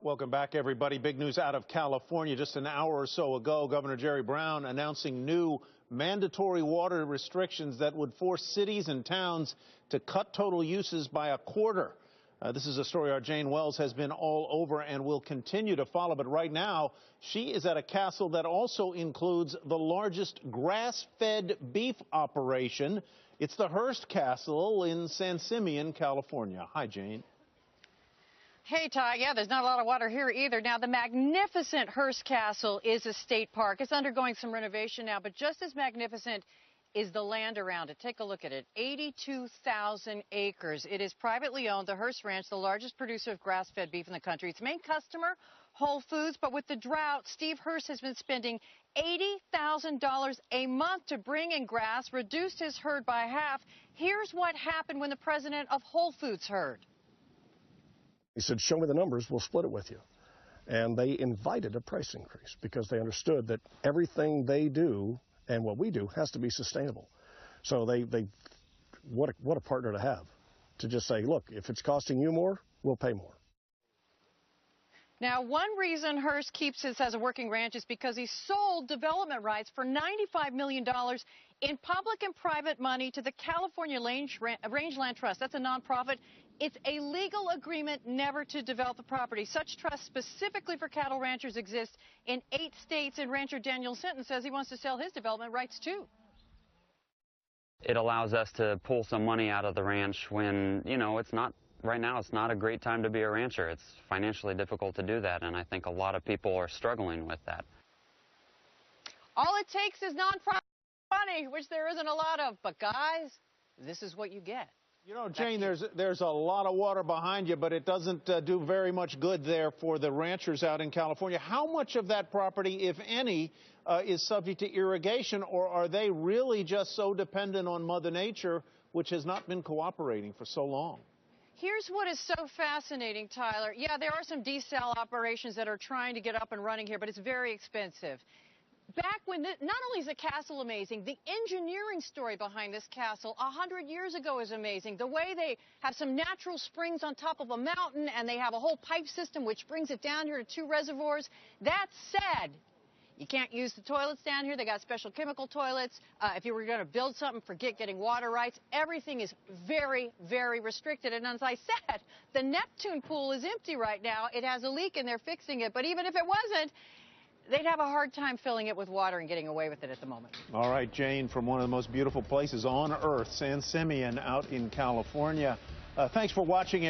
Welcome back, everybody. Big news out of California. Just an hour or so ago, Governor Jerry Brown announcing new mandatory water restrictions that would force cities and towns to cut total uses by a quarter. This is a story our Jane Wells has been all over and will continue to follow. But right now, she is at a castle that also includes the largest grass-fed beef operation. It's the Hearst Castle in San Simeon, California. Hi, Jane. Hey, Ty. Yeah, there's not a lot of water here either. Now, the magnificent Hearst Castle is a state park. It's undergoing some renovation now, but just as magnificent is the land around it. Take a look at it. 82,000 acres. It is privately owned. The Hearst Ranch, the largest producer of grass-fed beef in the country. Its main customer, Whole Foods, but with the drought, Steve Hearst has been spending $80,000 a month to bring in grass, reduced his herd by half. Here's what happened when the president of Whole Foods heard. He said, show me the numbers, we'll split it with you. And they invited a price increase because they understood that everything they do and what we do has to be sustainable. So what a partner to have, to just say, look, if it's costing you more, we'll pay more. Now, one reason Hearst keeps this as a working ranch is because he sold development rights for $95 million in public and private money to the California Rangeland Trust. That's a nonprofit. It's a legal agreement never to develop the property. Such trusts specifically for cattle ranchers exist in 8 states, and rancher Daniel Sinton says he wants to sell his development rights too. It allows us to pull some money out of the ranch when, it's not, right now it's not a great time to be a rancher. It's financially difficult to do that, and I think a lot of people are struggling with that. All it takes is nonprofit money, which there isn't a lot of. But guys, this is what you get. You know, Jane, there's a lot of water behind you, but it doesn't do very much good there for the ranchers out in California. How much of that property, if any, is subject to irrigation, or are they really just so dependent on Mother Nature, which has not been cooperating for so long? Here's what is so fascinating, Tyler. Yeah, there are some desal operations that are trying to get up and running here, but it's very expensive. Back when, not only is the castle amazing, the engineering story behind this castle 100 years ago is amazing. The way they have some natural springs on top of a mountain, and they have a whole pipe system which brings it down here to 2 reservoirs. That said, you can't use the toilets down here. They got special chemical toilets. If you were going to build something, forget getting water rights. Everything is very, very restricted. And as I said, the Neptune pool is empty right now. It has a leak, and they're fixing it. But even if it wasn't, they'd have a hard time filling it with water and getting away with it at the moment. All right, Jane, from one of the most beautiful places on earth, San Simeon out in California. Thanks for watching.